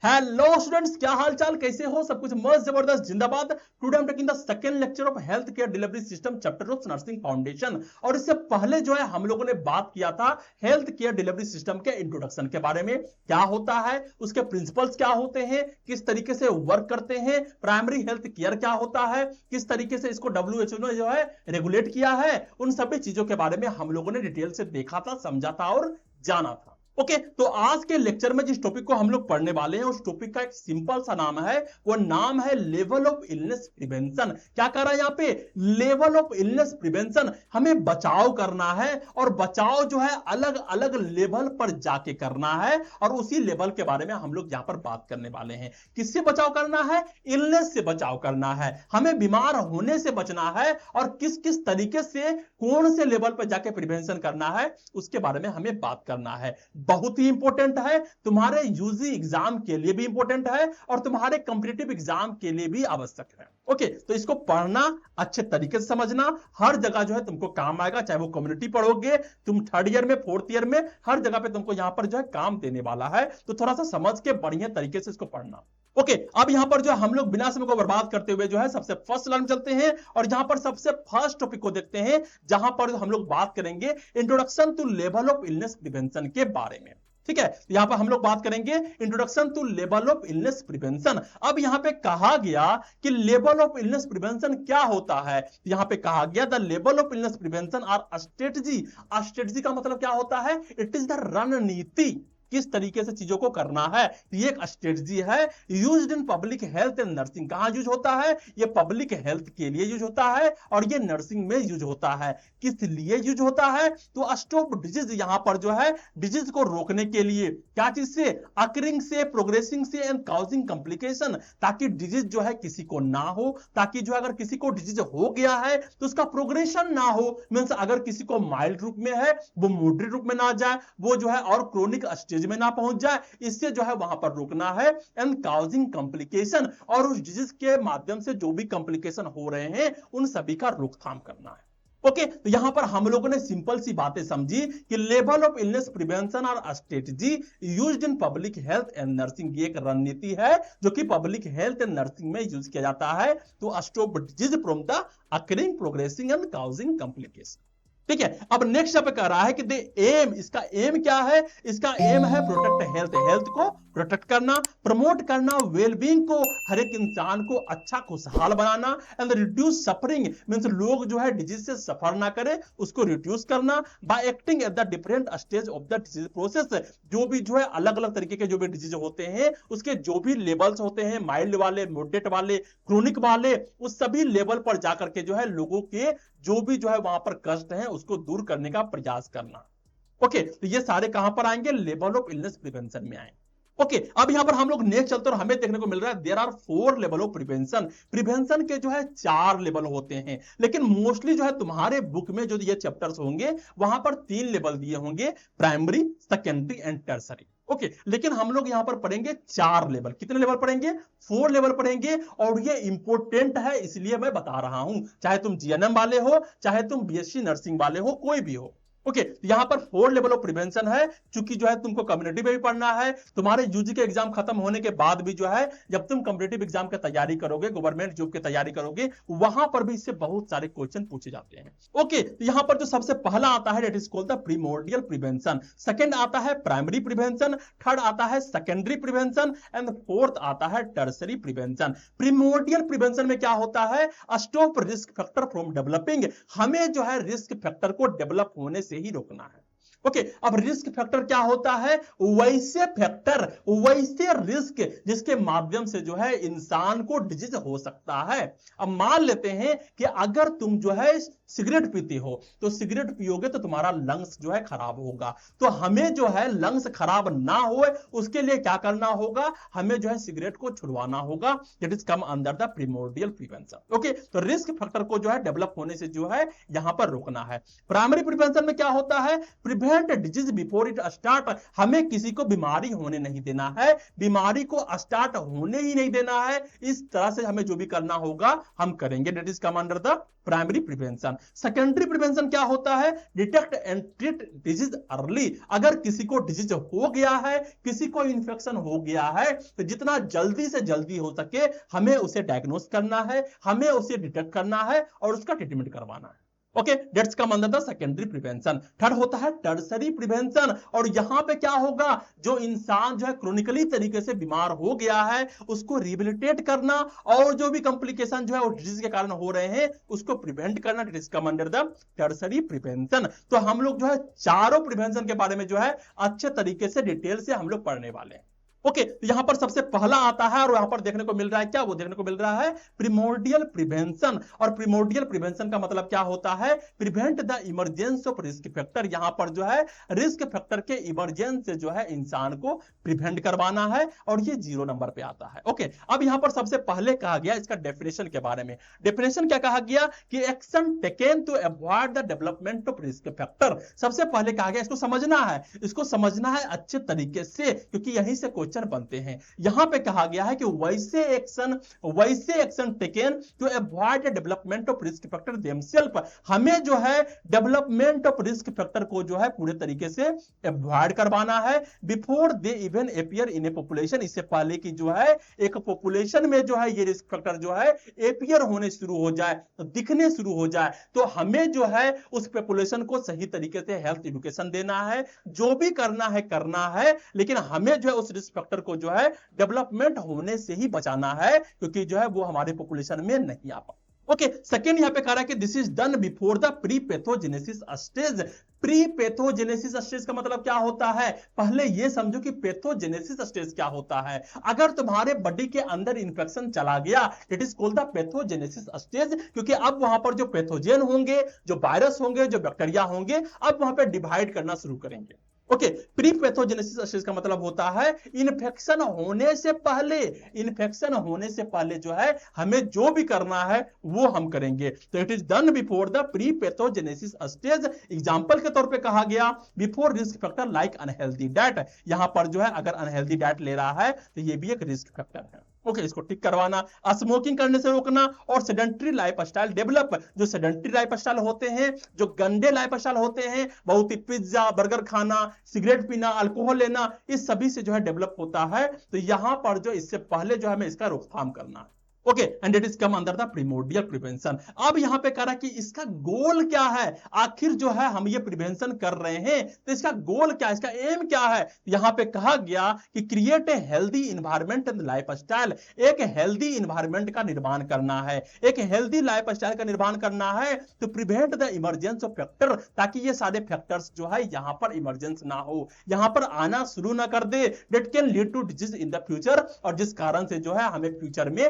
Hello students, क्या हाल चाल, कैसे हो? सब कुछ मस्त जबरदस्त जिंदाबाद। Today I am taking the second lecture of health care delivery system chapter of nursing foundation. और इससे पहले जो है हम लोगों ने बात किया था हेल्थ केयर डिलीवरी सिस्टम के इंट्रोडक्शन के बारे में। क्या होता है, उसके प्रिंसिपल्स क्या होते हैं, किस तरीके से वर्क करते हैं, प्राइमरी हेल्थ केयर क्या होता है, किस तरीके से इसको WHO ने जो है रेगुलेट किया है, उन सभी चीजों के बारे में हम लोगों ने डिटेल से देखा था, समझा था और जाना था। ओके, तो आज के लेक्चर में जिस टॉपिक को हम लोग पढ़ने वाले हैं उस टॉपिक का एक सिंपल सा नाम है, वो नाम है लेवल ऑफ इलनेस प्रिवेंशन। क्या कर रहा है यहाँ पे? Level of illness prevention. हमें बचाव करना है और बचाव जो है अलग अलग लेवल पर जाके करना है और उसी लेवल के बारे में हम लोग यहाँ पर बात करने वाले हैं। किससे बचाव करना है? इलनेस से बचाव करना है। हमें बीमार होने से बचना है और किस किस तरीके से कौन से लेवल पर जाके प्रिवेंशन करना है उसके बारे में हमें बात करना है। बहुत ही इंपॉर्टेंट है, तुम्हारे यूजी एग्जाम के लिए भी इंपॉर्टेंट है और तुम्हारे कॉम्पिटिटिव एग्जाम के लिए भी आवश्यक है। ओके, तो इसको पढ़ना, अच्छे तरीके से समझना, हर जगह जो है तुमको काम आएगा। चाहे वो कम्युनिटी पढ़ोगे, तुम 3rd ईयर में 4th ईयर में, हर जगह पे तुमको यहां पर जो है काम देने वाला है। तो थोड़ा सा समझ के बढ़िया तरीके से इसको पढ़ना। ओके, अब यहां पर जो हम लोग बिना समय को बर्बाद करते हुए जो है सबसे फर्स्ट लाइन चलते हैं और यहां पर सबसे फर्स्ट टॉपिक को देखते हैं, जहां पर हम लोग बात करेंगे introduction to level of illness prevention के बारे में। ठीक है, यहां पर हम लोग बात करेंगे introduction to level of illness prevention. अब यहां पे कहा गया कि लेवल ऑफ इलनेस प्रिवेंशन क्या होता है। यहां पे कहा गया the level of illness prevention are strategy. Strategy का मतलब क्या होता है? इट इज द रणनीति, किस तरीके से चीजों को करना है। ये एक स्ट्रेटजी है used in public health and nursing. कहां यूज होता है? ये पब्लिक हेल्थ के लिए यूज होता है और ये नर्सिंग में यूज होता है। किस लिए यूज होता है? तो स्टॉप डिजीज, यहां पर जो है डिजीज को रोकने के लिए। क्या चीज से? अकरिंग से, प्रोग्रेसिंग से एंड काउजिंग कॉम्प्लिकेशन, ताकि डिजीज जो है किसी को ना हो, ताकि जो अगर किसी को डिजीज हो गया है तो उसका प्रोग्रेशन ना हो। मींस अगर किसी को माइल्ड रूप में है वो मॉडरेट रूप में ना जाए, वो जो है और क्रोनिक स्टेज में ना पहुंच जाए, इससे जो है वहां पर रोकना है। एंड काउजिंग कॉम्प्लिकेशन, और उस डिजीज के माध्यम से जो भी कॉम्प्लिकेशन हो रहे हैं उन सभी का रोकथाम करना है। ओके, तो यहां पर हम लोगों ने सिंपल सी बातें समझी कि लेवल ऑफ इलनेस प्रिवेंशन और strategy used in public health and nursing. ये एक रणनीति है जो कि पब्लिक हेल्थ एंड नर्सिंग में यूज किया जाता है to stop disease from the occurring, progressing and causing complication. ठीक है, अब नेक्स्ट पे कह रहा है कि द एम, इसका एम क्या है? इसका एम है प्रोटेक्ट हेल्थ, हेल्थ को प्रोटेक्ट करना, प्रमोट करना, वेलबींग को, हर एक इंसान को अच्छा खुशहाल बनाना, एंड रिड्यूस सफरिंग, मींस लोग जो है डिजीज से सफर ना करे उसको रिड्यूस करना, bye acting at the different stage of the disease process. जो भी जो है अलग अलग तरीके के जो भी डिजीज होते हैं उसके जो भी लेवल्स होते हैं, माइल्ड वाले, मॉडरेट वाले, क्रोनिक वाले, उस सभी लेवल पर जाकर के जो है लोगों के जो भी जो है वहां पर कष्ट है उसको दूर करने का प्रयास करना। ओके, तो ये सारे कहां पर आएंगे? लेवल ऑफ इलनेस प्रिवेंशन में आएंगे। ओके, अब यहां पर हम लोग नेक्स्ट चलते और हमें देखने को मिल रहा है there are 4 level of prevention. Prevention के जो है 4 लेवल होते हैं, लेकिन मोस्टली जो है तुम्हारे बुक में जो ये चैप्टर्स होंगे वहां पर 3 लेवल दिए होंगे, primary, secondary and tertiary. Okay, लेकिन हम लोग यहां पर पढ़ेंगे 4 लेवल। कितने लेवल पढ़ेंगे? 4 लेवल पढ़ेंगे और ये इंपॉर्टेंट है इसलिए मैं बता रहा हूं, चाहे तुम GNM वाले हो, चाहे तुम BSc नर्सिंग वाले हो, कोई भी हो। ओके, यहां पर 4 लेवल ऑफ प्रिवेंशन है, क्योंकि जो है तुमको कम्युनिटी में भी पढ़ना है। तुम्हारे यूजी के एग्जाम खत्म होने के बाद भी जो है जब तुम कॉम्पिटिटिव एग्जाम की तैयारी करोगे, गवर्नमेंट जॉब की तैयारी करोगे, वहां पर भी इससे बहुत सारे क्वेश्चन पूछे जाते हैं। ओके, तो यहां पर जो सबसे पहला आता है that is called the primordial prevention, second आता है प्राइमरी प्रिवेंशन, थर्ड आता है सेकेंडरी प्रिवेंशन एंड फोर्थ आता है टर्सरी प्रिवेंशन। प्रीमोर्डियल प्रिवेंशन में क्या होता है? Stop risk factor from developing, हमें जो है रिस्क फैक्टर को डेवलप होने से ही रोकना है। ओके, अब रिस्क फैक्टर क्या होता है? वैसे फैक्टर, वैसे रिस्क जिसके माध्यम से जो है इंसान को डिजीज हो सकता है। अब मान लेते हैं कि अगर तुम जो है सिगरेट पीते हो तो सिगरेट पियोगे तो तुम्हारा लंग्स जो है खराब होगा। तो हमें जो है लंग्स खराब ना हो उसके लिए क्या करना होगा? हमें जो है सिगरेट को छुड़वाना होगा। That is come under the primordial prevention. Okay, तो रिस्क फैक्टर को जो है डेवलप होने से जो है यहां पर रोकना है। प्राइमरी प्रिवेंशन में क्या होता है? Prevent prevent disease before it start, हमें किसी को बीमारी होने नहीं देना है, बीमारी को स्टार्ट होने ही नहीं देना है। इस तरह से हमें जो भी करना होगा हम करेंगे। That is come under the primary prevention. Secondary prevention क्या होता है? Detect and treat disease early. अगर किसी को डिजीज हो गया है, किसी को इन्फेक्शन हो गया है, तो जितना जल्दी से जल्दी हो सके हमें उसे डायग्नोस करना है, हमें उसे डिटेक्ट करना है और उसका ट्रीटमेंट करवाना है। Okay, that's come under the secondary prevention. Third होता है टर्सरी प्रिवेंशन। और यहां पे क्या होगा, जो इंसान जो है क्रोनिकली तरीके से बीमार हो गया है उसको रिहेबिलिटेट करना और जो भी कॉम्प्लिकेशन जो है वो डिजीज के कारण हो रहे हैं उसको प्रिवेंट करना। That's come under the tertiary prevention. तो हम लोग जो है चारों प्रिवेंशन के बारे में जो है अच्छे तरीके से डिटेल से हम लोग पढ़ने वाले हैं। ओके, तो यहां पर सबसे पहला आता है और यहां पर देखने को मिल रहा है क्या, वो देखने को मिल रहा है प्रिमोर्डियल प्रिवेंशन। और प्रिमोर्डियल प्रिवेंशन का मतलब क्या होता है? Prevent the emergence of risk factor. यहां पर जो है रिस्क फैक्टर के इमरजेंस से जो है इंसान को प्रिवेंट करवाना है और ये 0 नंबर पे आता है। ओके, अब यहां पर सबसे पहले कहा गया इसका डेफिनेशन के बारे में। डेफिनेशन क्या कहा गया कि action taken to avoid the development of risk factor. सबसे पहले कहा गया इसको समझना है अच्छे तरीके से, क्योंकि यहीं से क्वेश्चन बनते हैं। यहां पे कहा गया है कि वैसे action taken to avoid development of risk factor themself. हमें जो है डेवलपमेंट ऑफ रिस्क फैक्टर को जो है पूरे तरीके से अवॉइड करवाना है before they even appear in A population. इससे पहले कि जो है एक पॉपुलेशन में जो है ये रिस्क फैक्टर जो है अपीयर होने शुरू हो जाए, तो दिखने शुरू हो जाए, तो हमें जो है उस पॉपुलेशन को सही तरीके से हेल्थ एजुकेशन देना है। जो भी करना है, लेकिन हमें जो है उस रिस्क फैक्टर को जो है डेवलपमेंट होने से ही बचाना है, क्योंकि जो है वो हमारे पॉपुलेशन में नहीं आ पाता। ओके, सेकेंड यहां पे कह रहा है कि this is done before the pre pathogenesis stage. Pre pathogenesis stage का मतलब क्या होता है? पहले ये समझो कि पैथोजेनेसिस स्टेज क्या होता है। अगर तुम्हारे बॉडी के अंदर इंफेक्शन चला गया, it is called the pathogenesis stage, क्योंकि अब वहां पर जो पैथोजेन होंगे, जो वायरस होंगे, जो बैक्टीरिया होंगे, अब वहां पे डिवाइड करना शुरू करेंगे। ओके, प्री पैथोजेनेसिस स्टेज का मतलब होता है इन्फेक्शन होने से पहले जो है हमें जो भी करना है वो हम करेंगे। तो it is done before the pre pathogenesis stage. Example के तौर पे कहा गया before risk factor like unhealthy diet. यहां पर जो है अगर अनहेल्दी डाइट ले रहा है तो ये भी एक रिस्क फैक्टर है। ओके, इसको टिक करवाना। स्मोकिंग करने से रोकना और सेडेंटरी लाइफस्टाइल डेवलप। जो सेडेंटरी लाइफस्टाइल होते हैं, जो गंदे लाइफस्टाइल होते हैं, बहुत ही पिज्जा बर्गर खाना, सिगरेट पीना, अल्कोहल लेना, इस सभी से जो है डेवलप होता है। तो यहां पर जो इससे पहले जो हमें इसका रोकथाम करना है। Okay, and it is come under the primordial prevention. अब यहां पे कह रहा है कि इसका गोल क्या है, आखिर जो है हम ये प्रिवेंशन कर रहे हैं तो इसका गोल क्या है, इसका एम क्या है? यहां पे कहा गया कि create a healthy environment and lifestyle. एक हेल्दी इन्वायरमेंट का निर्माण करना है, एक हेल्दी लाइफस्टाइल का निर्माण करना है तो prevent the emergence of factor, ताकि ये सारे फैक्टर्स जो है यहां पर इमरजेंस ना हो, यहां पर आना शुरू ना कर दे, that can lead to disease in the future, और जिस कारण से जो है हमें फ्यूचर में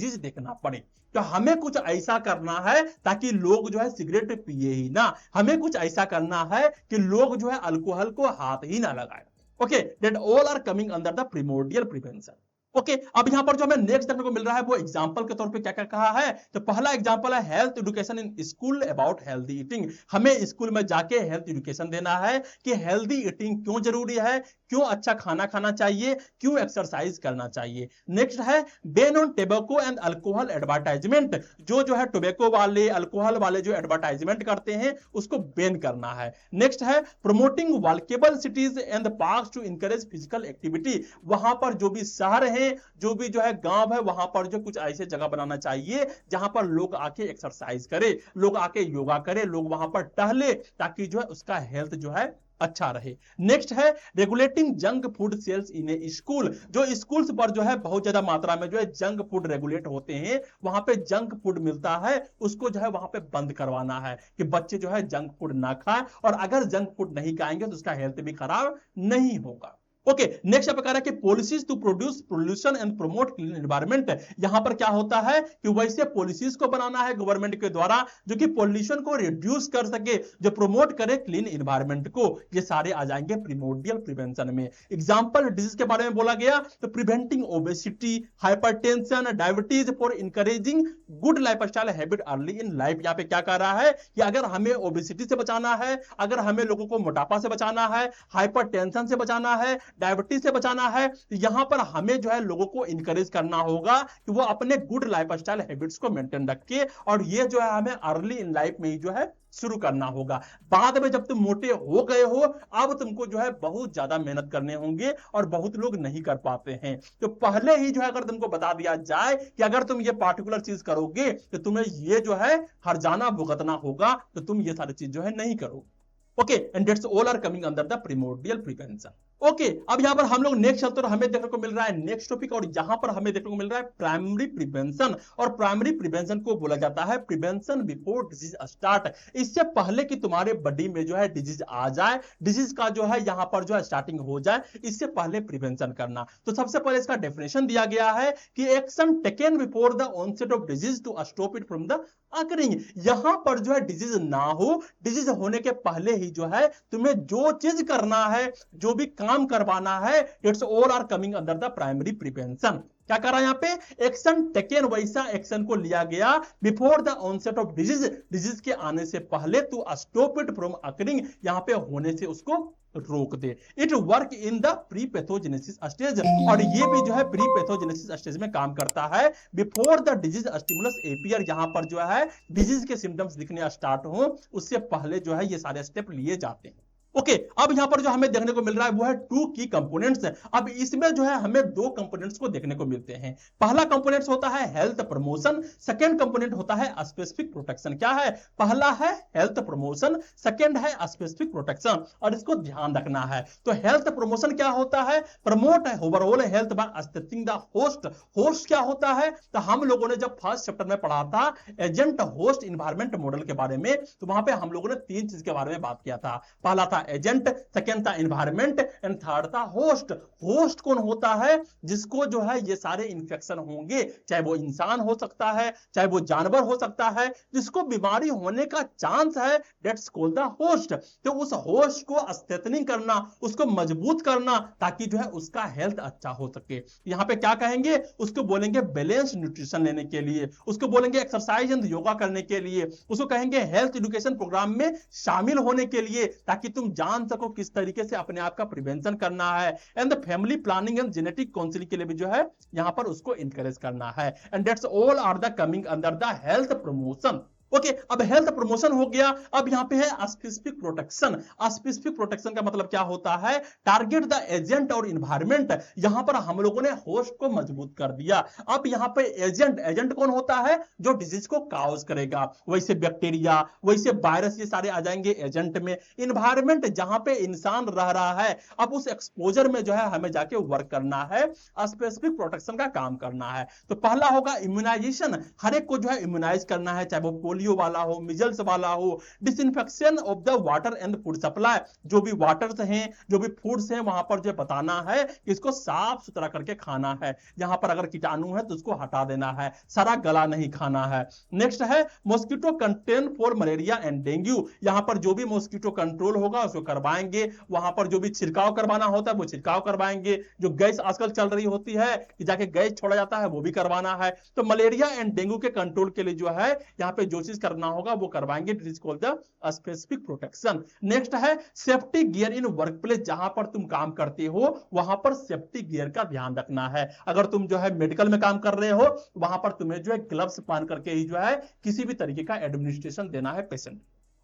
देखना पड़े। तो हमें कुछ ऐसा करना है ताकि लोग जो है सिगरेट पिए ही ना, हमें कुछ ऐसा करना है कि लोग जो है अल्कोहल को हाथ ही ना लगाए। Okay, that all are coming under the primordial prevention. Okay, अब यहां पर जो हमें नेक्स्ट देखने को मिल रहा है वो एग्जांपल के तौर पे क्या क्या कहा है। तो पहला एग्जांपल है health education in school about healthy eating. हमें स्कूल में जाके हेल्थ एजुकेशन देना है कि हेल्दी ईटिंग क्यों जरूरी है, क्यों अच्छा खाना खाना चाहिए, क्यों एक्सरसाइज करना चाहिए। नेक्स्ट है ban on tobacco and alcohol advertisement. जो है टोबैको वाले, अल्कोहल वाले जो एडवर्टाइजमेंट करते हैं उसको बैन करना है। नेक्स्ट है promoting walkable cities and parks to encourage physical activity. वहां पर जो भी शहर है, जो भी जो है गांव है, वहां पर जो कुछ ऐसे जगह बनाना चाहिए जहां पर लोग आके एक्सरसाइज करे, लोग आके योगा करे, लोग वहां पर टहले, ताकि जो है उसका हेल्थ जो है अच्छा रहे। नेक्स्ट है रेगुलेटिंग जंक फूड सेल्स इन ए स्कूल। जो स्कूल्स पर जो है बहुत ज्यादा मात्रा में जो है जंक फूड रेगुलेट होते हैं, वहां पे जंक फूड मिलता है, उसको जो है वहां पे बंद करवाना है कि बच्चे जो है जंक फूड ना खाएं, और अगर जंक फूड नहीं खाएंगे तो उसका हेल्थ भी खराब नहीं होगा। ओके, नेक्स्ट आप कह रहा है कि policies to produce pollution and promote clean environment. यहां पर क्या होता है कि वैसे पॉलिसीज को बनाना है गवर्नमेंट के द्वारा जो कि पॉल्यूशन को रिड्यूस कर सके, जो प्रमोट करे क्लीन एनवायरनमेंट को। ये सारे आ जाएंगे प्रिमोर्डियल प्रिवेंशन में। एग्जांपल डिजीज के बारे में बोला गया तो preventing obesity, hypertension, diabetes for encouraging good lifestyle habit early in life. यहां पे क्या कह रहा है कि अगर हमें ओबेसिटी से बचाना है, अगर हमें लोगों को मोटापा से बचाना है, हाइपरटेंशन से बचाना है, डायबिटीज से बचाना है, तो यहां पर हमें जो है लोगों को इंकरेज करना होगा कि वो अपने गुड लाइफस्टाइल हैबिट्स को मेंटेन रखे, और ये जो है हमें अर्ली इन लाइफ में ही जो है शुरू करना होगा। बाद में जब तुम मोटे हो गए हो, अब तुमको जो है बहुत ज्यादा मेहनत करने होंगे और बहुत लोग नहीं कर पाते हैं। तो पहले ही जो है अगर तुमको बता दिया जाए कि अगर तुम ये पार्टिकुलर चीज करोगे तो तुम्हें ये जो है हर्जाना भुगतना होगा, तो तुम ये सारी चीज जो है नहीं करोगे। Okay, and that's all are coming under the primordial prevention. Okay, अब यहां पर हम लोग नेक्स्ट चलते हैं, हमें देखने को मिल रहा है नेक्स्ट टॉपिक, और यहां पर हमें देखने को मिल रहा है प्राइमरी प्रिवेंशन। और प्राइमरी प्रिवेंशन को बोला जाता है प्रिवेंशन बिफोर डिजीज स्टार्ट। इससे पहले कि तुम्हारे बॉडी में जो है डिजीज आ जाए, डिजीज का जो है यहां पर जो है स्टार्टिंग हो जाए, इससे पहले प्रिवेंशन करना। तो सबसे पहले इसका डेफिनेशन दिया गया है कि action taken before the onset of disease to stop it from the occurring. यहां पर जो है डिजीज ना हो, डिजीज होने के पहले ही जो है तुम्हें जो चीज करना है, जो भी काम करवाना है, it's all are coming under the primary prevention. क्या कर रहा है यहाँ पे? एक्शन टेकन, वैसा एक्शन को लिया गया before the onset of disease, disease के आने से पहले, to stop it from occurring, यहां पे होने से उसको रोक दे। It work in the pre pathogenesis stage, और ये भी जो है प्री पैथोजेनेसिस स्टेज में काम करता है। Before the disease stimulus appear, यहां पर जो है डिजीज के सिम्टम्स दिखने स्टार्ट हो, उससे पहले जो है ये सारे स्टेप लिए जाते हैं। ओके, अब यहां पर जो हमें देखने को मिल रहा है वो है टू की कंपोनेंट्स। अब इसमें जो है हमें दो कंपोनेंट्स को देखने को मिलते हैं। पहला कंपोनेंट्स होता है हेल्थ प्रमोशन, सेकंड कंपोनेंट होता है स्पेसिफिक प्रोटेक्शन। क्या है? पहला है हेल्थ प्रमोशन, सेकंड है स्पेसिफिक प्रोटेक्शन, और इसको ध्यान रखना है। तो हेल्थ प्रमोशन क्या होता है? Promote overall health by strengthening the host. Host क्या होता है? तो हम लोगों ने जब फर्स्ट चैप्टर में पढ़ा था एजेंट होस्ट इन्वायरमेंट मॉडल के बारे में, तो वहां पे हम लोगों ने तीन चीज के बारे में बात किया था। पहला था एजेंट, सेकंड था एनवायरनमेंट, एंड थर्ड था होस्ट। होस्ट कौन होता है? जिसको जो है ये सारे इंफेक्शन होंगे, चाहे वो इंसान हो सकता है, चाहे वो जानवर हो सकता है, जिसको बीमारी होने का चांस है, दैट्स कॉल्ड द होस्ट। तो उस होस्ट को स्ट्रेंथनिंग करना, उसको मजबूत करना, ताकि जो है उसका हेल्थ अच्छा हो सके। यहां पे क्या कहेंगे? उसको बोलेंगे बैलेंस न्यूट्रिशन लेने के लिए, उसको बोलेंगे एक्सरसाइज एंड योगा करने के लिए, उसको कहेंगे हेल्थ एजुकेशन प्रोग्राम में शामिल होने के लिए, ताकि तुम जान सको किस तरीके से अपने आप का प्रिवेंशन करना है। And the family planning and genetic counselling के लिए भी जो है यहां पर उसको इंकरेज करना है। And that's all are the coming under the health promotion. Okay, अब हेल्थ प्रमोशन हो गया। अब यहां पे है स्पेसिफिक प्रोटेक्शन। स्पेसिफिक प्रोटेक्शन का मतलब क्या होता है? टारगेट द एजेंट और इन्वायरमेंट। यहां पर हम लोगों ने होस्ट को मजबूत कर दिया। अब यहां पे एजेंट, एजेंट कौन होता है? जो डिजीज को काउज करेगा, वैसे बैक्टीरिया, वैसे वायरस, ये सारे आ जाएंगे एजेंट में। इन्वायरमेंट जहां पे इंसान रह रहा है, अब उस एक्सपोजर में जो है हमें जाके वर्क करना है, स्पेसिफिक प्रोटेक्शन का काम करना है। तो पहला होगा इम्यूनाइजेशन, हर एक को जो है इम्यूनाइज करना है, चाहे वो पोलियो वाला हो, मिजल्स वाला हो। Disinfection of the water and food supply, जो भी वाटर्स हैं, जो भी फूड्स हैं, वहां पर जो बताना है कि इसको साफ सुथरा करके खाना है। यहां पर अगर कीटाणु है तो उसको हटा देना है, सारा गला नहीं खाना है। नेक्स्ट है mosquito contain for malaria and dengue. यहां पर जो भी मॉस्किटो कंट्रोल होगा उसको करवाएंगे। वहां पर जो भी छिड़काव करवाना होता है वो छिड़काव करवाएंगे। जो गैस आजकल चल रही होती है कि जाके गैस छोड़ा जाता है, वो भी करवाना है। तो मलेरिया एंड डेंगू के कंट्रोल के लिए जो है यहां पे जो करना होगा वो करवाएंगे। It is called the specific protection. Next है सेफ्टी गियर इन वर्कप्लेस। जहां पर तुम काम करते हो वहां पर सेफ्टी गियर का ध्यान रखना है। अगर तुम जो है मेडिकल में काम कर रहे हो, वहां पर तुम्हें जो है ग्लव्स पहन करके ही जो है किसी भी तरीके का एडमिनिस्ट्रेशन देना है पेशेंट।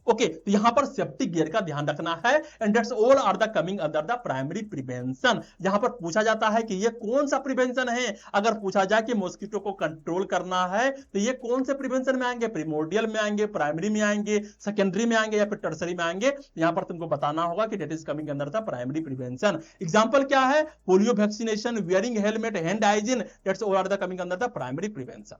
ओके, तो यहां पर सेफ्टी गियर का ध्यान रखना है। And that's all are the coming under the primary prevention. यहां पर पूछा जाता है कि ये कौन सा प्रिवेंशन है। अगर पूछा जाए कि मॉस्किटो को कंट्रोल करना है तो ये कौन से प्रिवेंशन में आएंगे? प्रिमोर्डियल में आएंगे, प्राइमरी में आएंगे, सेकेंडरी में आएंगे, या फिर टर्सरी में आएंगे? यहां पर तुमको बताना होगा कि that is coming under the primary prevention. Example क्या है? Polio vaccination, wearing helmet, hand hygiene, that's all are the coming under the primary prevention.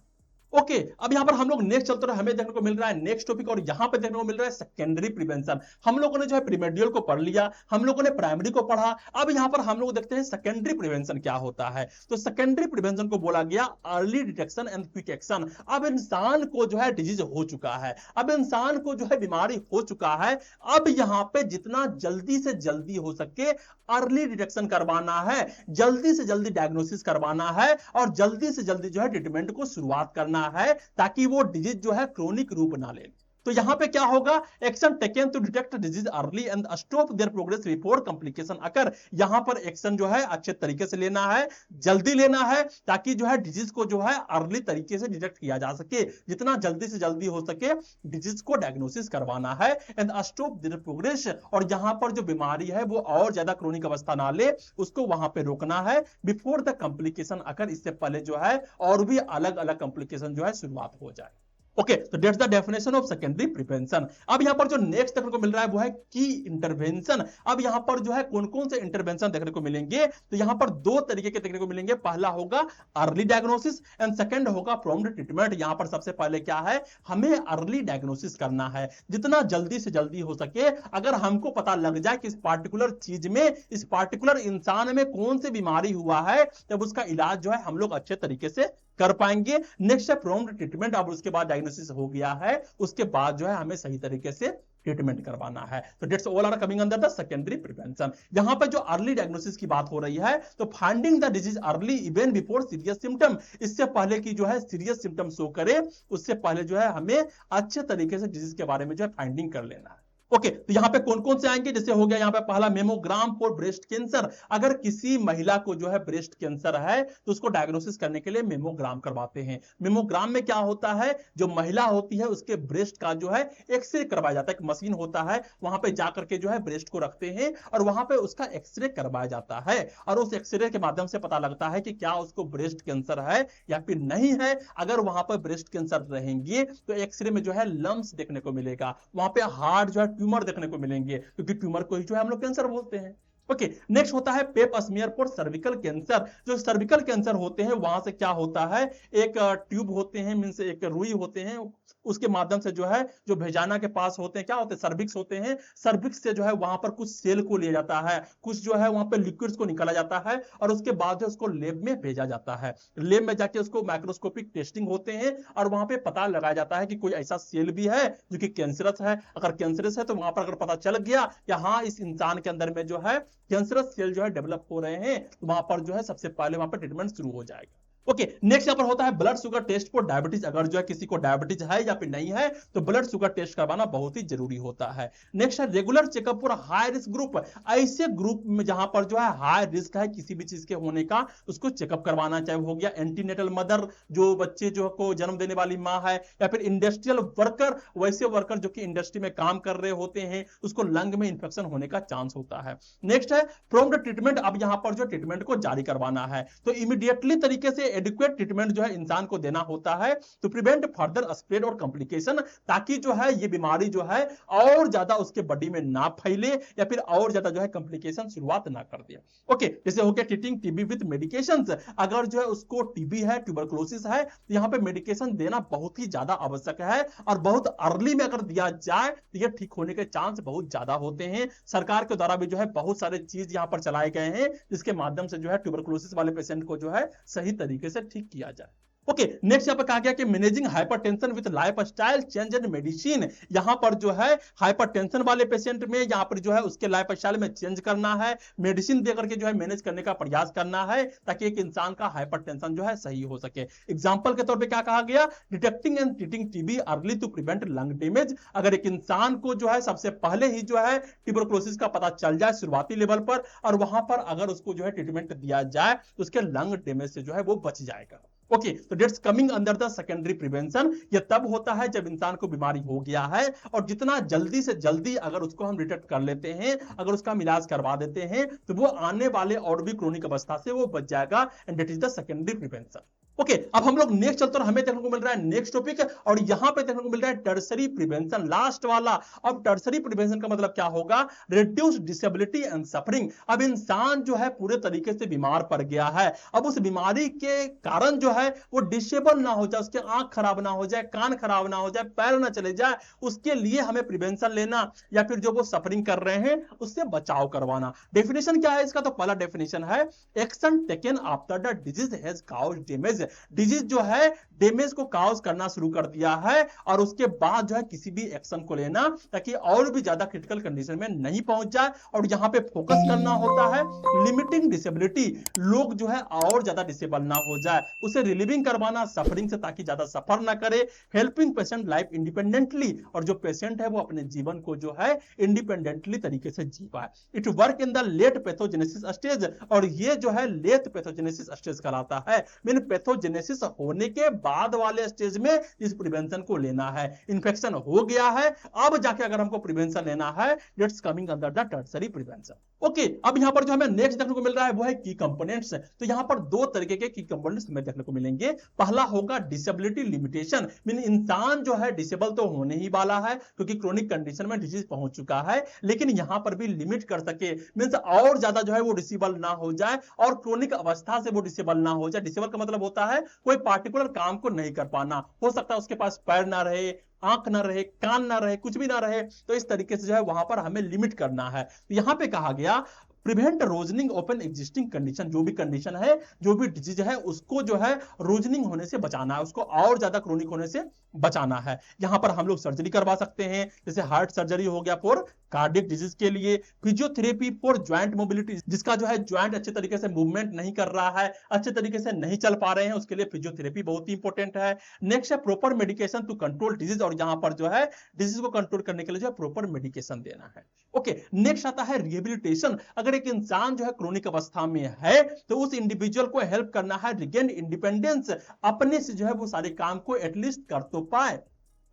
Okay अब यहां पर हम लोग नेक्स्ट चलते रहे, हमें देखने को मिल रहा है नेक्स्ट टॉपिक, और यहां पे देखने को मिल रहा है सेकेंडरी प्रिवेंशन। हम लोगों ने जो है प्रीमेडियल को पढ़ लिया, हम लोगों ने प्राइमरी को पढ़ा, अब यहां पर हम लोग देखते हैं सेकेंडरी प्रिवेंशन क्या होता है। तो सेकेंडरी प्रिवेंशन को बोला गया early detection and quick action. अब इंसान को जो है डिजीज हो चुका है, अब इंसान को जो है बीमारी हो चुका है, अब यहां पे जितना जल्दी से जल्दी हो सके अर्ली डिटेक्शन करवाना है, जल्दी से जल्दी डायग्नोसिस करवाना है, और जल्दी से जल्दी जो है ट्रीटमेंट को शुरुआत करना है, ताकि वो डिजीज जो है क्रोनिक रूप ना ले। तो यहां पे क्या होगा, action taken to detect disease early and stop their progress before complication occur. यहां पर एक्शन जो है अच्छे तरीके से लेना है, जल्दी लेना है, ताकि जो है डिजीज को जो है अर्ली तरीके से डिटेक्ट किया जा सके, जितना जल्दी से जल्दी हो सके डिजीज को डायग्नोसिस करवाना है, एंड स्टॉप देयर प्रोग्रेस, और यहां पर जो बीमारी है वो और ज्यादा क्रोनिक अवस्था ना ले, उसको वहां पे रोकना है बिफोर द कॉम्प्लिकेशन अकर, इससे पहले जो है और भी अलग अलग कॉम्प्लिकेशन जो है शुरुआत हो जाए। ओके तो that's the definition of secondary prevention. अब यहां पर जो नेक्स्ट देखने को मिल रहा है वो है की इंटरवेंशन। अब यहां पर जो है कौन कौन से इंटरवेंशन देखने को मिलेंगे, तो यहां पर दो तरीके के देखने को मिलेंगे, पहला होगा अर्ली डायग्नोसिस एंड सेकंड होगा प्रॉम्प्ट ट्रीटमेंट। यहां पर सबसे पहले क्या है, हमें अर्ली डायग्नोसिस करना है, जितना जल्दी से जल्दी हो सके। अगर हमको पता लग जाए कि इस पार्टिकुलर चीज में, इस पार्टिकुलर इंसान में कौन सी बीमारी हुआ है, तब उसका इलाज जो है हम लोग अच्छे तरीके से कर पाएंगे। नेक्स्ट है प्रॉम्प्ट ट्रीटमेंट। अब उसके बाद डायग्नोसिस हो गया है, उसके बाद जो है हमें सही तरीके से ट्रीटमेंट करवाना है। तो that's all are coming under the secondary prevention. यहां पे जो अर्ली डायग्नोसिस की बात हो रही है, तो finding the disease early even before serious symptom, इससे पहले की जो है सीरियस सिम्टम शो करे, उससे पहले जो है हमें अच्छे तरीके से डिजीज के बारे में जो है फाइंडिंग कर लेना है। ओके तो यहां पे कौन कौन से आएंगे, जैसे हो गया यहां पे पहला मेमोग्राम फॉर ब्रेस्ट कैंसर। अगर किसी महिला को जो है ब्रेस्ट कैंसर है, तो उसको डायग्नोसिस करने के लिए मेमोग्राम करवाते हैं। मेमोग्राम में क्या होता है, जो महिला होती है उसके ब्रेस्ट का जो है एक्सरे करवाया जाता है, एक मशीन होता है, वहां पे जाकर के जो है ब्रेस्ट को रखते हैं और वहां पे उसका एक्सरे करवाया जाता है, और उस एक्सरे के माध्यम से पता लगता है कि क्या उसको ब्रेस्ट कैंसर है या फिर नहीं है। अगर वहां पर ब्रेस्ट कैंसर रहेंगे तो एक्सरे में जो है लम्स देखने को मिलेगा, वहां पे हार्ड जो है ट्यूमर देखने को मिलेंगे, क्योंकि ट्यूमर को ही जो है हम लोग कैंसर बोलते हैं। ओके नेक्स्ट होता है पेप स्मीयर फॉर सर्विकल कैंसर। जो सर्विकल कैंसर होते हैं वहां से क्या होता है, एक ट्यूब होते हैं, मींस एक रुई होते हैं, उसके माध्यम से जो है जो भेजाना के पास होते हैं, क्या होते हैं, सर्विक्स होते हैं, सर्विक्स से जो है वहां पर कुछ सेल को लिया जाता है, कुछ जो है वहां पे लिक्विड्स को निकाला जाता है, और उसके बाद उसको लैब में भेजा जाता है। लैब में जाके उसको माइक्रोस्कोपिक टेस्टिंग होते हैं, और वहां पे पता लगाया जाता है कि कोई ऐसा सेल भी है जो कि कैंसरस है। अगर कैंसरस है तो वहां पर अगर पता चल गया कि हाँ इस इंसान के अंदर में जो है कैंसरस सेल जो है डेवलप हो रहे हैं, तो वहां पर जो है सबसे पहले वहां पर ट्रीटमेंट शुरू हो जाएगा। ओके नेक्स्ट यहां पर होता है blood sugar test for diabetes. अगर जो है किसी को डायबिटीज है या फिर नहीं है, तो ब्लड शुगर टेस्ट करवाना बहुत ही जरूरी होता है। नेक्स्ट है regular checkup for high risk group. ऐसे ग्रुप में जहां पर जो है हाई रिस्क है किसी भी चीज के होने का, उसको चेकअप करवाना, चाहे हो गया एंटीनेटल मदर, जो बच्चे जो को जन्म देने वाली माँ है, या फिर इंडस्ट्रियल वर्कर, वैसे वर्कर जो कि इंडस्ट्री में काम कर रहे होते हैं, उसको लंग में इंफेक्शन होने का चांस होता है। नेक्स्ट है प्रॉम्प्ट ट्रीटमेंट। अब यहां पर जो ट्रीटमेंट को जारी करवाना है, तो इमीडिएटली तरीके से एडिक्वेट ट्रीटमेंट जो है इंसान को देना होता है, तो प्रिवेंट फर्दर स्प्रेड और कॉम्प्लिकेशन, ताकि जो है ये बीमारी जो है और ज्यादा उसके बॉडी में ना फैले, या फिर और ज्यादा जो है कॉम्प्लिकेशन शुरुआत ना कर दे। ओके जैसे हो गया ट्रीटिंग टीबी विद मेडिकेशंस। अगर जो है उसको टीबी है, ट्यूबरकुलोसिस है, तो यहां पे मेडिकेशन देना बहुत ही ज्यादा आवश्यक है, और बहुत अर्ली में अगर दिया जाए तो ये ठीक होने के चांस बहुत ज्यादा होते हैं। सरकार के द्वारा भी जो है बहुत सारे चीज यहां पर चलाए गए हैं, जिसके माध्यम से जो है ट्यूबरकुलोसिस वाले पेशेंट को जो है सही तरीके से ठीक किया जाए। ओके नेक्स्ट यहां पर कहा गया कि managing hypertension with lifestyle change and medicine. यहां पर जो है हाइपरटेंशन वाले पेशेंट में यहां पर जो है उसके लाइफस्टाइल में चेंज करना है, मेडिसिन देकर के जो है मैनेज करने का प्रयास करना है, ताकि एक इंसान का हाइपरटेंशन जो है सही हो सके। एग्जांपल के तौर पे क्या कहा गया, detecting and treating TB early to prevent lung damage. अगर एक इंसान को जो है सबसे पहले ही जो है ट्यूबरकुलोसिस का पता चल जाए शुरुआती लेवल पर, और वहां पर अगर उसको जो है ट्रीटमेंट दिया जाए, तो उसके लंग डैमेज से जो है वो बच जाएगा। ओके तो that's coming under the secondary prevention. ये तब होता है जब इंसान को बीमारी हो गया है, और जितना जल्दी से जल्दी अगर उसको हम डिटेक्ट कर लेते हैं, अगर उसका हम इलाज करवा देते हैं, तो वो आने वाले और भी क्रोनिक अवस्था से वो बच जाएगा, and that is the secondary prevention. Okay अब हम लोग नेक्स्ट चलते हैं, हमें देखने को मिल रहा है नेक्स्ट टॉपिक, और यहां पे देखने को मिल रहा है टर्सरी प्रिवेंशन, लास्ट वाला। अब टर्सरी प्रिवेंशन का मतलब क्या होगा? Reduce disability and suffering. अब इंसान जो है पूरे तरीके से बीमार पड़ गया है, अब उस बीमारी के कारण जो है वो डिसेबल ना हो जाए, उसके आंख खराब ना हो जाए, कान खराब ना हो जाए, पैर ना चले जाए, उसके लिए हमें प्रिवेंशन लेना, या फिर जो वो सफरिंग कर रहे हैं उससे बचाव करवाना। डेफिनेशन क्या है इसका? तो पहला डेफिनेशन है action taken after the disease has caused damage. Disease जो है डैमेज को काउज करना शुरू कर दिया है, और उसके बाद जो है किसी भी एक्शन को लेना ताकि और भी ज्यादा क्रिटिकल कंडीशन में नहीं पहुंच जाए। और यहां पे फोकस करना होता है लिमिटिंग डिसेबिलिटी, लोग जो है और ज्यादा डिसेबल ना हो जाए, उसे रिलीविंग करवाना सफरिंग से ताकि ज्यादा सफर ना करे, हेल्पिंग पेशेंट लाइफ इंडिपेंडेंटली, और जो पेशेंट है वो अपने जीवन को जो है इंडिपेंडेंटली तरीके से जी पाए। It work in the late pathogenesis stage, और ये जो है लेट पैथोजेनेसिस स्टेज कहलाता है। मीन पैथोजेनेसिस होने के बाद वाले स्टेज में इस प्रिवेंशन को लेना है। इन्फेक्शन हो गया है, अब जाके अगर हमको प्रिवेंशन लेना है, it's coming under the tertiary prevention. Okay अब यहां पर जो हमें नेक्स्ट देखने को मिल रहा है वो है की कंपोनेंट्स। तो यहां पर दो तरीके के की कंपोनेंट्स हमें देखने को मिलेंगे। पहला होगा डिसेबिलिटी लिमिटेशन, मीन इंसान जो है डिसेबल तो होने ही वाला है क्योंकि क्रोनिक कंडीशन में डिजीज पहुंच चुका है, लेकिन यहां पर भी लिमिट कर सके, मीन और ज्यादा जो है वो डिसेबल ना हो जाए, और क्रोनिक अवस्था से वो डिसेबल ना हो जाए। डिसेबल का मतलब होता है कोई पार्टिकुलर काम को नहीं कर पाना, हो सकता है उसके पास पैर ना रहे, आंख ना रहे, कान ना रहे, कुछ भी ना रहे, तो इस तरीके से जो है वहां पर हमें लिमिट करना है। तो यहां पे कहा गया प्रिवेंट रोजनिंग ओपन एग्जिस्टिंग कंडीशन, जो भी कंडीशन है, जो भी डिजीज है, उसको जो है रोजनिंग होने से बचाना है, उसको और ज्यादा क्रोनिक होने से बचाना है। यहां पर हम लोग सर्जरी करवा सकते हैं, जैसे हार्ट सर्जरी हो गया फॉर कार्डियक डिजीज के लिए, फिजियोथेरेपी फॉर ज्वाइंट मोबिलिटी, जिसका जो है ज्वाइंट अच्छे तरीके से मूवमेंट नहीं कर रहा है, अच्छे तरीके से नहीं चल पा रहे हैं, उसके लिए फिजियोथेरेपी बहुत ही इंपॉर्टेंट है। नेक्स्ट है proper medication to control disease, और यहां पर जो है डिजीज को कंट्रोल करने के लिए जो है प्रॉपर मेडिकेशन देना है। ओके नेक्स्ट आता है रिहेबिलिटेशन। अगर एक इंसान जो है क्रोनिक अवस्था में है तो उस इंडिविजुअल को हेल्प करना है रिगेन इंडिपेंडेंस, अपने से जो है वो सारे काम को एटलीस्ट कर तो पाए।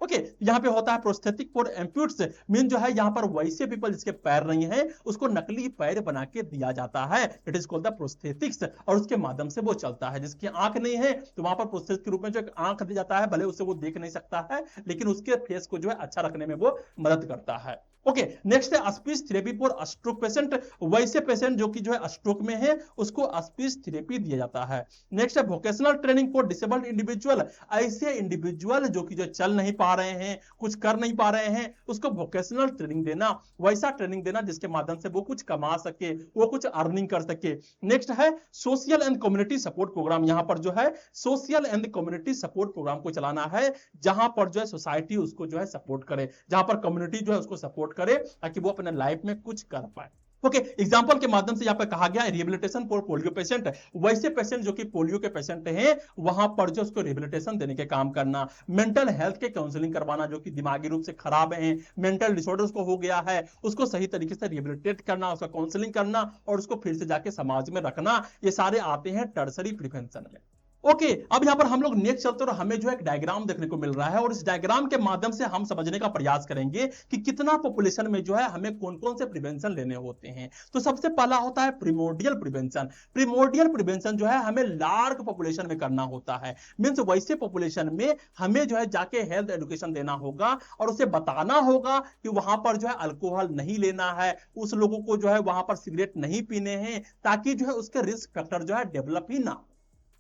ओके यहां पे होता है प्रोस्थेटिक फॉर एम्प्यूट्स, मीन जो है यहां पर वैसे पीपल जिसके पैर नहीं है उसको नकली पैर बना के दिया जाता है, it is called the prosthetics, और उसके माध्यम से वो चलता है। जिसकी आंख नहीं है तो वहां पर प्रोस्थेटिक के रूप में जो एक आंख दिया जाता है, भले उससे वो देख नहीं सकता है लेकिन उसके फेस को जो है अच्छा रखने में वो मदद करता है। ओके नेक्स्ट है speech therapy for stroke patient, वैसे पेशेंट जो कि जो है स्ट्रोक में है उसको स्पीच थेरेपी दिया जाता है। नेक्स्ट है vocational training for disabled individual, ऐसे इंडिविजुअल जो कि जो चल नहीं पा रहे हैं, कुछ कर नहीं पा रहे हैं, उसको वोकेशनल ट्रेनिंग देना, वैसा ट्रेनिंग देना जिसके माध्यम से वो कुछ कमा सके, वो कुछ अर्निंग कर सके। नेक्स्ट है social and community support program, यहां पर जो है social and community support program को चलाना है, जहां पर जो है सोसाइटी उसको जो है सपोर्ट करे, जहां पर कम्युनिटी जो है उसको सपोर्ट करे ताकि वो अपने लाइफ में कुछ कर पाए। ओके एग्जांपल के माध्यम से यहां पे कहा गया है रिहेबिलिटेशन फॉर पोलियो पेशेंट, वैसे पेशेंट जो कि पोलियो के पेशेंट हैं वहां पर जो उसको रिहेबिलिटेशन देने के काम करना। मेंटल हेल्थ के काउंसलिंग करवाना, जो कि दिमागी रूप से खराब हैं, मेंटल डिसऑर्डर को हो गया है, उसको सही तरीके से रिहेबिलिटेट करना, उसका काउंसलिंग करना और उसको फिर से जाके समाज में रखना, ये सारे आते हैं टर्सरी प्रिवेंशन में। ओके अब यहां पर हम लोग नेक्स्ट चलते हैं और हमें जो है एक डायग्राम देखने को मिल रहा है, और इस डायग्राम के माध्यम से हम समझने का प्रयास करेंगे कि कितना पॉपुलेशन में जो है हमें कौन कौन से प्रिवेंशन लेने होते हैं। तो सबसे पहला होता है प्रिमोर्डियल प्रिवेंशन। प्रिमोर्डियल प्रिवेंशन जो है हमें लार्ज पॉपुलेशन में करना होता है, मींस वैसे पॉपुलेशन में हमें जो है जाके हेल्थ एजुकेशन देना होगा और उसे बताना होगा कि वहां पर जो है अल्कोहल नहीं लेना है, उस लोगों को जो है वहां पर सिगरेट नहीं पीने हैं, ताकि जो है उसके रिस्क फैक्टर जो है डेवलप ही ना।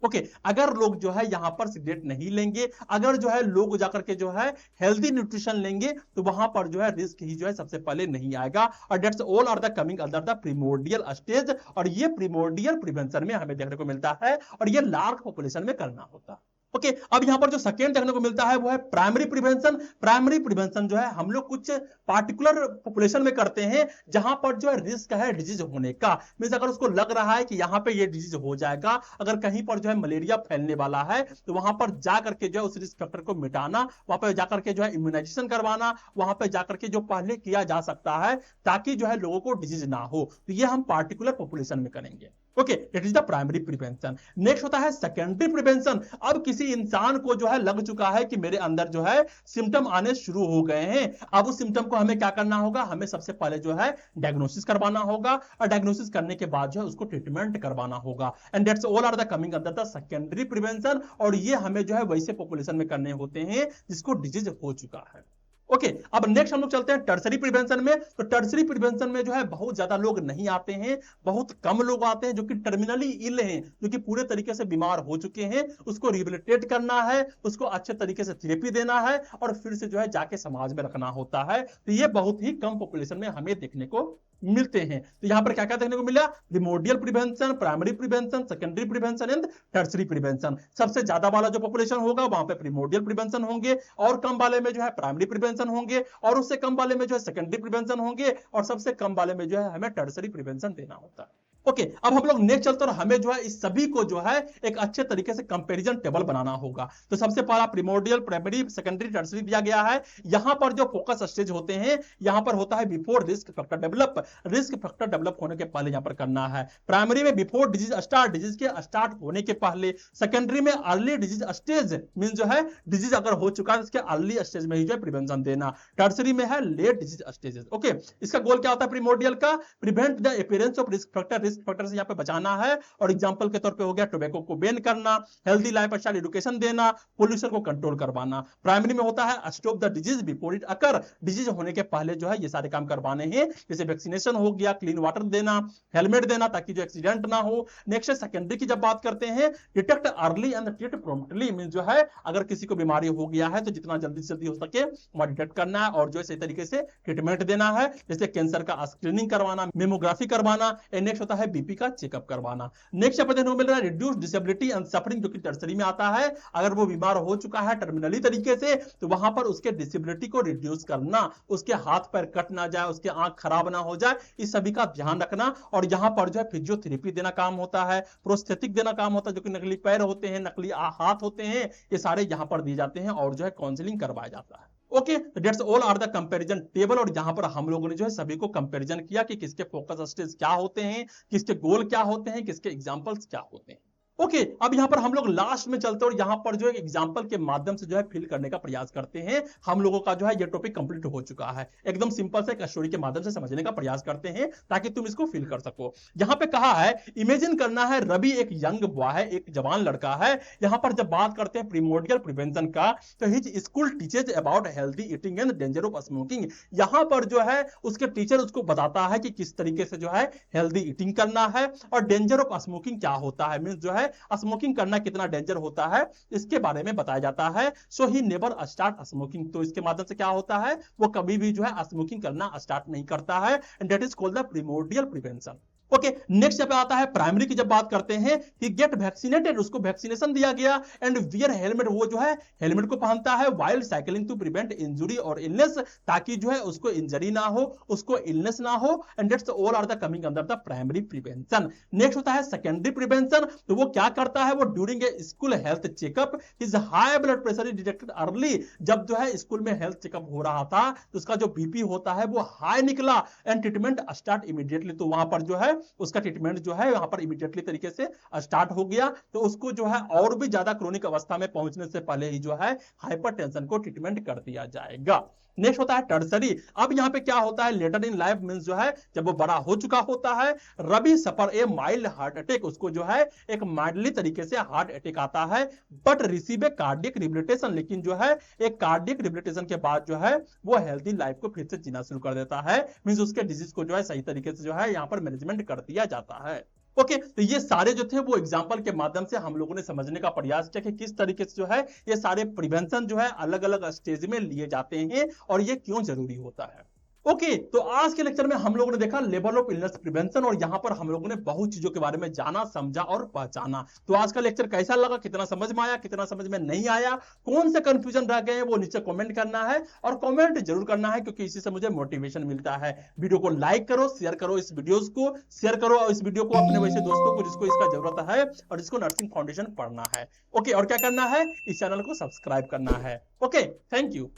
ओके अगर लोग जो है यहां पर सिगरेट नहीं लेंगे, अगर जो है लोग जाकर के जो है हेल्दी न्यूट्रिशन लेंगे, तो वहां पर जो है रिस्क ही जो है सबसे पहले नहीं आएगा। और that's all are the coming under the primordial stage, और ये प्रिमोर्डियल प्रिवेंशन में हमें देखने को मिलता है, और ये लार्ज पॉपुलेशन में करना होता है। ओके अब यहां पर जो सेकेंड देखने को मिलता है वो है प्राइमरी प्रिवेंशन। प्राइमरी प्रिवेंशन जो है हम लोग कुछ पार्टिकुलर पॉपुलेशन में करते हैं जहां पर जो है रिस्क है डिजीज होने का, मींस अगर उसको लग रहा है कि यहां पे ये डिजीज हो जाएगा, अगर कहीं पर जो है मलेरिया फैलने वाला है, तो वहां पर जाकर के जो है उस रिस्क फैक्टर को मिटाना, वहां पर जाकर के जो है इम्यूनाइजेशन करवाना, वहां पर जाकर के जो पहले किया जा सकता है ताकि जो है लोगों को डिजीज ना हो, तो ये हम पार्टिकुलर पॉपुलेशन में करेंगे। Okay, it is the primary prevention. Next होता है सेकेंडरी प्रिवेंशन। अब किसी इंसान को जो है लग चुका है कि मेरे अंदर जो है सिम्टम आने शुरू हो गए हैं, अब उस सिम्टम को हमें क्या करना होगा, हमें सबसे पहले जो है डायग्नोसिस करवाना होगा, और डायग्नोसिस करने के बाद जो है उसको ट्रीटमेंट करवाना होगा। And that's all are the coming under the secondary prevention. और ये हमें जो है वैसे पॉपुलेशन में करने होते हैं जिसको डिजीज हो चुका है। ओके, अब नेक्स्ट हम लोग चलते हैं टर्सरी प्रिवेंशन में। तो टर्सरी प्रिवेंशन में जो है बहुत ज्यादा लोग नहीं आते हैं, बहुत कम लोग आते हैं जो कि टर्मिनली इल हैं, जो कि पूरे तरीके से बीमार हो चुके हैं। उसको रिहेबिलिटेट करना है, उसको अच्छे तरीके से थेरेपी देना है और फिर से जो है जाके समाज में रखना होता है। तो ये बहुत ही कम पॉपुलेशन में हमें देखने को मिलते हैं। तो यहां पर क्या क्या देखने को मिला, primordial prevention, primary prevention, secondary prevention and tertiary prevention. सबसे ज्यादा वाला जो पॉपुलेशन होगा वहां पे प्रिमोर्डियल प्रिवेंशन होंगे, और कम वाले में जो है प्राइमरी प्रिवेंशन होंगे, और उससे कम वाले में जो है सेकेंडरी प्रिवेंशन होंगे, और सबसे कम वाले में जो है हमें टर्सरी प्रिवेंशन देना होता है। ओके, अब हम लोग नेक्स्ट चलते हैं और हमें जो है इस सभी को जो है एक अच्छे तरीके से कंपैरिजन टेबल बनाना होगा। तो सबसे पहला प्रिमोर्डियल, प्राइमरी, सेकेंडरी, टर्सरी दिया गया है। यहां पर जो फोकस स्टेज होते हैं, यहां पर होता है before risk factor develop. Risk factor develop होने के पहले यहां पर करना है। प्राइमरी में बिफोर डिजीज स्टार्ट, डिजीज के स्टार्ट होने के पहले। सेकेंडरी में अर्ली डिजीज स्टेज, मीन जो है डिजीज अगर हो चुका है इसके अर्ली स्टेज में ही जो है प्रिवेंशन देना। टर्सरी में है लेट डिजीज स्टेजेस। ओके, इसका गोल क्या होता है प्रिमोर्डियल का, prevent the appearance of risk factor, factor से यहां पे बचाना है। और एग्जांपल के तौर पे हो गया टोबैको को बैन करना, हेल्दी लाइफस्टाइल एजुकेशन देना, पोल्यूशन को कंट्रोल करवाना। प्राइमरी में होता है stop the disease before it occur, disease होने के पहले जो है ये सारे काम करवाने हैं, जैसे वैक्सीनेशन हो गया, क्लीन वाटर देना, हेलमेट देना ताकि जो एक्सीडेंट ना हो। नेक्स्ट सेकेंडरी की जब बात करते हैं, detect early and treat promptly, mean जो है अगर किसी को बीमारी हो गया है तो जितना जल्दी से जल्दी हो सके वह डिटेक्ट करना है और जो है सही तरीके से ट्रीटमेंट देना है, जैसे कैंसर का स्क्रीनिंग करवाना, मेमोग्राफी करवाना। नेक्स्ट होता है बीपी का चेकअप करवाना। नेक्स्ट यहाँ पर मिल रहा है रिड्यूस डिसेबिलिटी एंड सफरिंग, जो कि टर्सरी में आता है। अगर वो बीमार हो चुका है टर्मिनली तरीके से तो वहां पर उसके डिसेबिलिटी को रिड्यूस करना, उसके हाथ पैर कट ना जाए, उसके आंख खराब ना हो जाए, इस सभी का ध्यान रखना। और यहां पर जो है फिजियोथेरेपी देना काम होता है, प्रोस्थेटिक देना काम होता है, जो कि नकली पैर होते हैं, नकली हाथ होते हैं, ये सारे यहां पर दिए जाते हैं और जो है काउंसलिंग करवाया जाता है। Okay, that's all are the comparison table. और यहां पर हम लोगों ने जो है सभी को कंपैरिजन किया कि किसके फोकस स्टेज क्या होते हैं, किसके गोल क्या होते हैं, किसके एग्जांपल्स क्या होते हैं। ओके, अब यहां पर हम लोग लास्ट में चलते हैं और यहां पर जो है एग्जांपल के माध्यम से जो है फिल करने का प्रयास करते हैं। हम लोगों का जो है ये टॉपिक कंप्लीट हो चुका है, एकदम सिंपल से एक स्टोरी के माध्यम से समझने का प्रयास करते हैं ताकि तुम इसको फिल कर सको। यहां पे कहा है, इमेजिन करना है रवि एक यंग बॉय है, एक जवान लड़का है। यहां पर जब बात करते हैं प्रिमोर्डियल प्रिवेंशन का, तो his school teaches about healthy eating and danger of smoking. यहां पर जो है उसके टीचर उसको बताता है कि किस तरीके से जो है हेल्दी ईटिंग करना है और डेंजर ऑफ स्मोकिंग क्या होता है, मींस जो है स्मोकिंग करना कितना डेंजर होता है इसके बारे में बताया जाता है। सो ही नेवर स्टार्ट स्मोकिंग, तो इसके माध्यम से क्या होता है, वो कभी भी जो है स्मोकिंग करना स्टार्ट नहीं करता है। And that is called the primordial prevention. Okay, next पे आता है प्राइमरी की जब बात करते हैं, ही गेट वैक्सीनेटेड, उसको वैक्सीनेशन दिया गया। एंड वियर हेलमेट, वो जो है हेलमेट को पहनता है while cycling to prevent injury और इलनेस, ताकि जो है उसको इंजरी ना हो, उसको इलनेस ना हो। And that's all are the coming under the primary prevention. Next होता है सेकेंडरी प्रिवेंशन। तो वो क्या करता है, वो during a school health checkup his high blood pressure is detected early. जब जो है स्कूल में हेल्थ चेकअप हो रहा था तो उसका जो बीपी होता है वो हाई निकला, एंड ट्रीटमेंट स्टार्ट इमीडिएटली। तो वहां पर जो है उसका ट्रीटमेंट जो है वहां पर इमीडिएटली तरीके से स्टार्ट हो गया। तो उसको जो है और भी ज्यादा क्रोनिक अवस्था में पहुंचने से पहले ही जो है हाइपरटेंशन को ट्रीटमेंट कर दिया जाएगा। नेक्स्ट होता है टर्सरी। अब यहां पे क्या होता है, लेटर इन लाइफ मींस जो है जब वो बड़ा हो चुका होता है। रवि सफर ए माइल्ड हार्ट अटैक, उसको जो है एक माइल्डली तरीके से हार्ट अटैक आता है, but receive A cardiac rehabilitation, लेकिन जो है एक कार्डियक रिहेबिलिटेशन के बाद जो है वो हेल्दी लाइफ को फिर से जीना शुरू कर देता है। मींस उसके डिजीज को जो है सही तरीके से जो है यहां पर मैनेजमेंट कर दिया जाता है। ओके, तो ये सारे जो थे वो एग्जांपल के माध्यम से हम लोगों ने समझने का प्रयास किया कि किस तरीके से जो है ये सारे प्रिवेंशन जो है अलग अलग स्टेज में लिए जाते हैं और ये क्यों जरूरी होता है। ओके, तो आज के लेक्चर में हम लोगों ने देखा लेवल ऑफ इलनेस प्रिवेंशन, और यहां पर हम लोगों ने बहुत चीजों के बारे में जाना, समझा और पहचाना। तो आज का लेक्चर कैसा लगा, कितना समझ में आया, कितना समझ में नहीं आया, कौन से कंफ्यूजन रह गए हैं, वो नीचे कमेंट करना है और कमेंट जरूर करना है, क्योंकि इसी से मुझे मोटिवेशन मिलता है। वीडियो को लाइक करो, शेयर करो, इस वीडियोस को शेयर करो और इस वीडियो को अपने वैसे दोस्तों को जिसको इसका जरूरत है और जिसको नर्सिंग फाउंडेशन पढ़ना है। ओके, और क्या करना है, इस चैनल को सब्सक्राइब करना है। Okay, thank you.